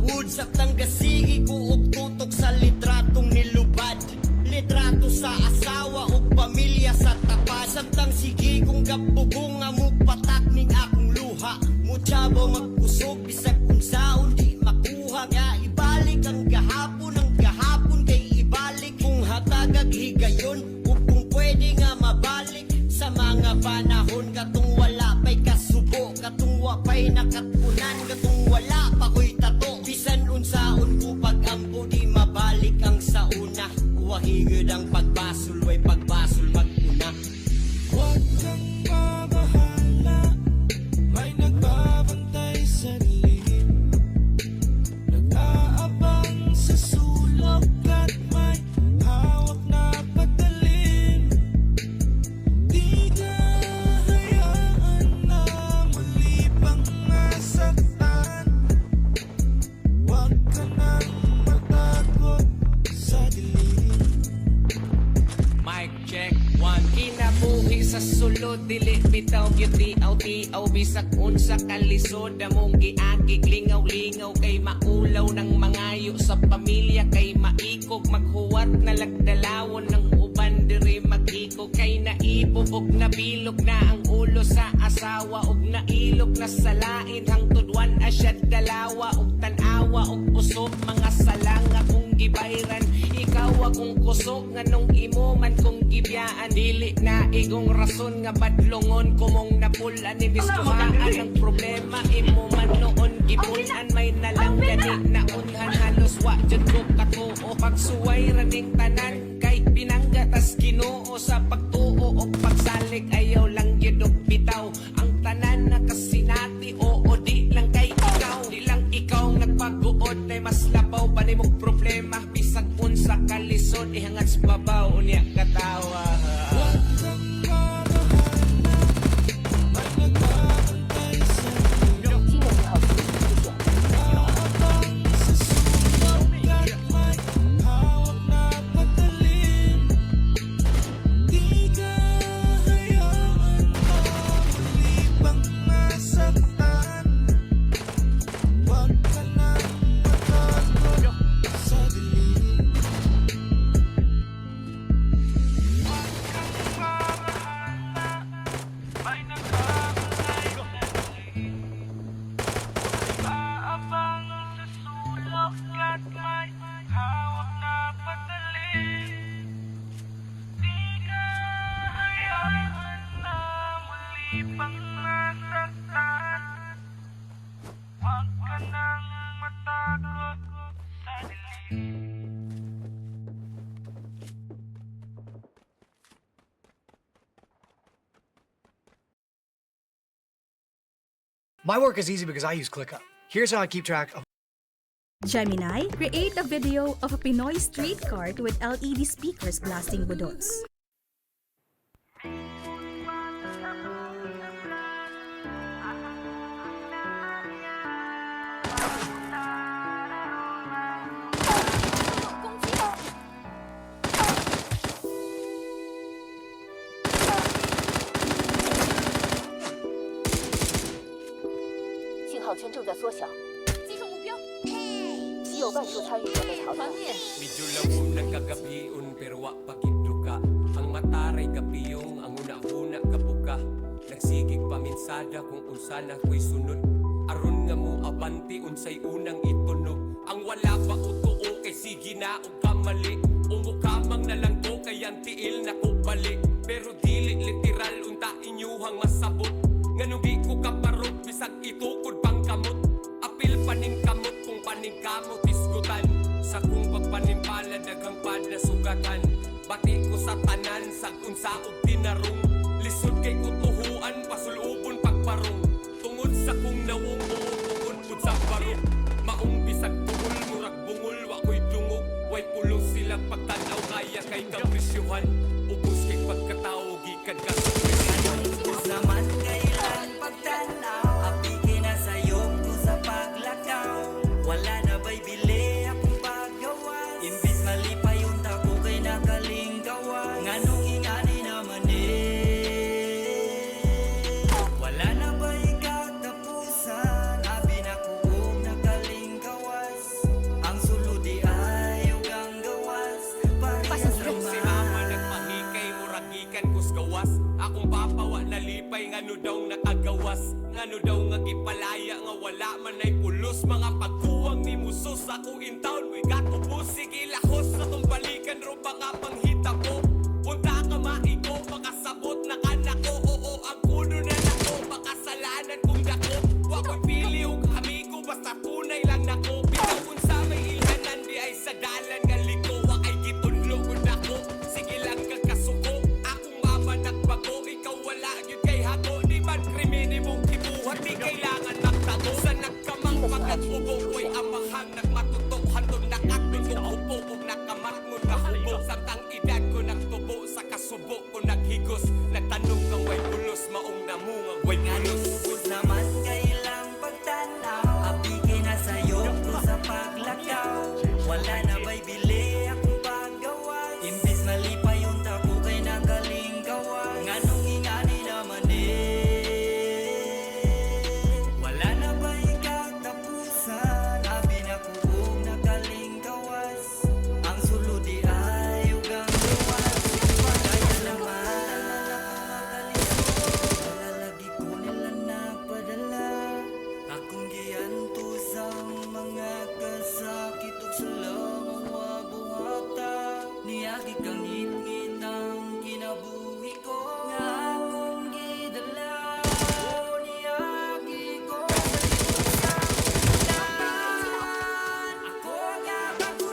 pagod. Saktang gasigi ko og tutok sa litratong nilubad. Litrato sa asawa o pamilya sa tapat. Samtang sige kong gapugong nga mo patak ning akong luha. Mutsabo magkusog bisag unsaon di makuha. Nga ibalik ang gahapon kay ibalik. Kung hatagag higayon o kung pwede nga mabalik. Sa mga panahon katong wala pa'y kasubo. Katong wapay nakatpunan. Katong wala pa ko'y tato. Bisan unsaon ko pag-ampo di mabalik ang sauna. Wahigod ang pagbasol, way pagbasol mag-una. Huwag kang mabahala, may nagbabantay sa dilim. Nag-aabang sa sulok at may hawak na patalim. Di ka hayaan na muli pang masaktan. Huwag ka nang matakot sa dilim. Mic check, one. Kinabuhi sa sulod, dili bitaw gitiaw-tiaw. Bisag unsa kalisod, among giagig lingaw-lingaw. Kay maulaw ng mangayo sa pamilya. Kay maikog maghuwat na lagdalawon ng uban diri mag-ikog. Kay naibog og nabilog na ang ulo sa asawa. Og nailog na salain hangtod wan asyad dalawa. Og tanawa og usok mga salanga kung gibayran. Ikaw akong kusog nga nung imo man kong gibiyaan. Dili na igong rason nga badlongon kumong napulan. Ibistuhaan ang problema imo man noon gipunan. May nalang gani na unhan halos wa dyan ko katuo. Pagsuway raning tanan kay pinanggatas Ginoo. Sa pagtuo o pagsalig ayaw lang yun og bitaw. Ang tanan na kasinati oo di lang kay ikaw. Di lang ikaw nagpag-uod na mas labaw pa ni mong problema. Bisag unsa kalisod ihangat sa babaw unya katawa. Huwag kang mabahala, may nagbabantay sa dilim. Nag-aabang sa sulok at may hawak na patalim. Di ka hayaan na muli pang masaktan. Huwag ka nang matakot sa dilim. Huwag kang mabahala, may nagbabantay sa dilim. Nag-aabang sa sulok at may hawak na patalim. Di ka hayaan na muli pang masaktan. Huwag ka nang matakot sa dilim. My work is easy because I use ClickUp. Here's how I keep track of Gemini, create a video of a Pinoy street cart with LED speakers blasting budots. Medyo lawom ng kagabiun pero wa pagidluka. Ang mataray kapiyong ang una-una kabuka. Nagsigig paminsada kung unsa na ko'y sunod. Aron nga mo abanti unsay unang itunog. Ang wala pa utuo kay sige na og kamali. Umukamang na lang ko kay ang tiil na ko balik. Pero dili literal unta inyuhang masabot. Nganong di ko kaparot bisag itukod pang kamot. Apil paning kamot kung paning kamot isgutan. Sa kung pagpanimpala daghang pad na sugatan. Bati ko sa tanan sa unsa og tinarong. Lisod kay kutuhuan pasulubon pagparong. Tungod sa kung nawungo tungod pud sa barong. Maong bisag tungol murag bungol wa ko'y dungog. Way pulong sila pagtanaw kaya kay kapresyuhan. Ubos kay pagkatao gikan ka sa presyon. Naman kailan pagtanaw, apigin na sa'yo ko sa paglakaw. Wala na ba'y bili akong paggawas. Imbis malipay yung tako kay nakalinggawas. Nganong ingani naman Wala na ba'y katapusan, abi na ko kung nakalinggawas. pay ngano daw nakagawas, ngano daw nga gipalaya nga wala man ay pulos, mga pagkuwang ni musos ako in town we got ubos, sige lahos sa tong balikan ro mga panghita ko, punta ka maiko makasabot na kanako, oo ang kuno na nako, makasalanan kung dako, wa ko'y pili og amigo basta tunay lang nako, bitaw unsa may ilhanan di ay sa dalan nga liko, wa ay gitunlo kun ako, sige lang kagkasuko, akong mama nagbago, ikaw wala gyud kay hako, di man krimini mong kibuhat, di kailangan magtago, sa nagkamang pagkatubo, ko'y amahang nagmatutok, hantong nakatulong upo, ug nakamatngon na hubo, samtang edad ko nagtubo, sa kasubo ko naghigos, nagtanong kang way pulos, maong namungang way pulos. Ubus naman kailang pagtanaw, apigin na sa'yo ko sa paglakaw, wala na ba'y bili akong paggawa, imbis malipay yung tako kay nakalinggawa, nganong ingani naman wala na ba'y katapusan, abi na kuong nakalinggawas, ang sulod di ay ugang luwas, kaya naman lalagi ko nila napadala, akong giyanto sa mga kasakit ug sa lamang mabuhata, niyagi kang ngit-ngit ang kinabuhi ko, nga akong gidala, o niyagi ko sa itusan, ako nga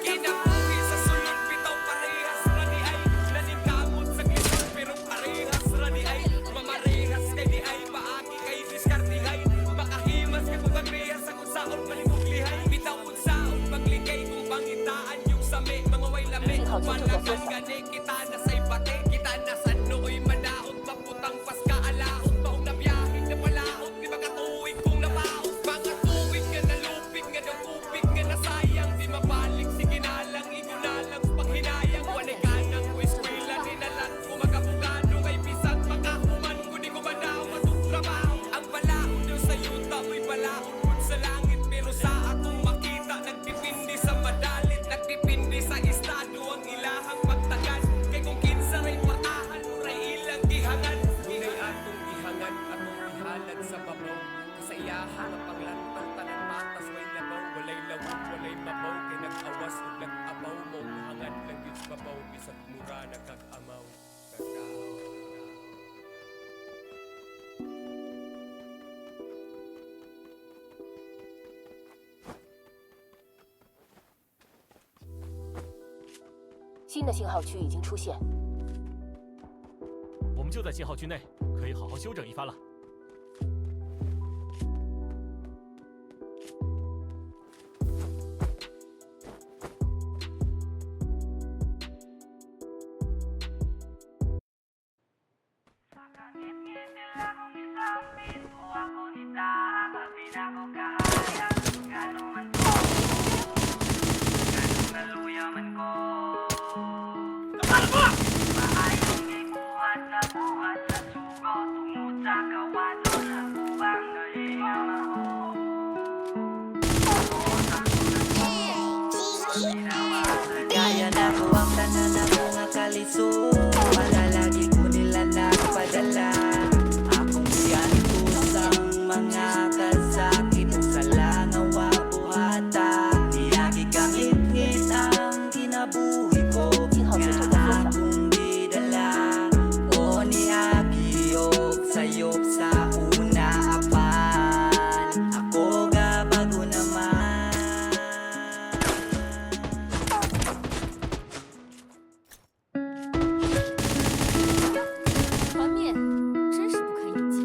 Kinabuhi sa sulod, bitaw parehas ra di ay naningkamot sa glisod, pero parehas ra di ay mamarehas kay di ay paagi kay diskartihay, makahimas kay kung pagrehas sa kung saon malimog lihay, bitaw unsaon pagligay kung pangitaan yung sami, mga way lami panagan gani, kita na sa ibate, kita na sa nooy manaot, maputang pas kaalahot, maong nabiyahin na palaot, di makatuwid kung nabaot, mga tuwid nga nalupit nga nakupit nga nasayang, di mabalik, sige na lang, inyo na lang panghinayang, wanay ka ng eskwela, ninalang ko magabugado, kay bisag makahuman ko, di ko manawat ang trabaho, ang balaod daw sa yuta, may balaod kung sa langit, pero sa atong makita, nagdipindi sa madalit, nagdipindi sa estado, ang ilahang pagtagan, kay kung kinsa ray matahan, ray ilang gihangan, inay atong gihangan, atong ihalad sa babaw, kasayahan ang paglantaw, tanan matas, may labaw, walay lawag, walay mabaw, kay nag-awas, ug nag-abaw mo, hangad lang yun sa babaw, bisag mura na kag-amaw, kakaw. 新的信号区已经出现，我们就在信号区内，可以好好休整一番了。Kaya na ko ang tanan na mga kalisod, malalagi ko nila nagpadala, akong siyanto sa mga kasakit ug sa langaw buhata, niyagi kang ngit-ngit ang kinabuhi ko, nga akong gidala, o niyagi og sayop sa una apan, ako ga bago naman. 团面真是不堪一击。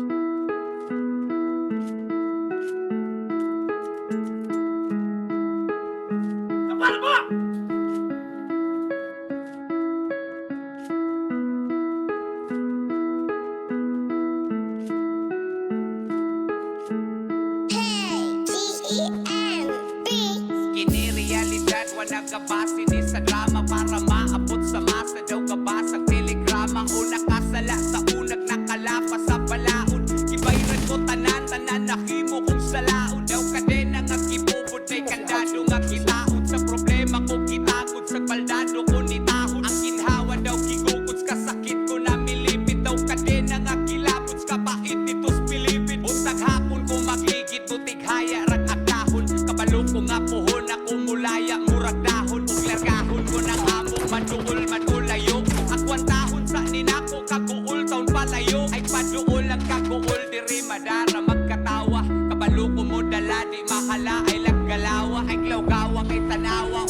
Kini realidad, wala ka base ni sa drama, para maabot sa masa daw ka basag telegrama, una kasala sa unag nakalapa sa balaod, ibayran ko tanan nakimo kung salaod, daw kadena nga kibubod may kandado nga kitaod, sa problema ko kitagod, sa baldado ko nitahod, ang ginhawa daw gigugod, kasakit ko na milipit, daw kadena nga kilabot, ka pa mapait ditos Pilipin Buntag hapon ko magligid no tighaya rag agdahon Kabalo ko nga puhon ako mulaya murag dahon ug largahon ko ng among maduol madulayo Akwan tahon sa ninako kaguol taon palayo Ay paduol ang kaguol diri madara magkatawa Kabalo ko mo dala di mahala ay laggalawa Ay glawgawa kay tanawa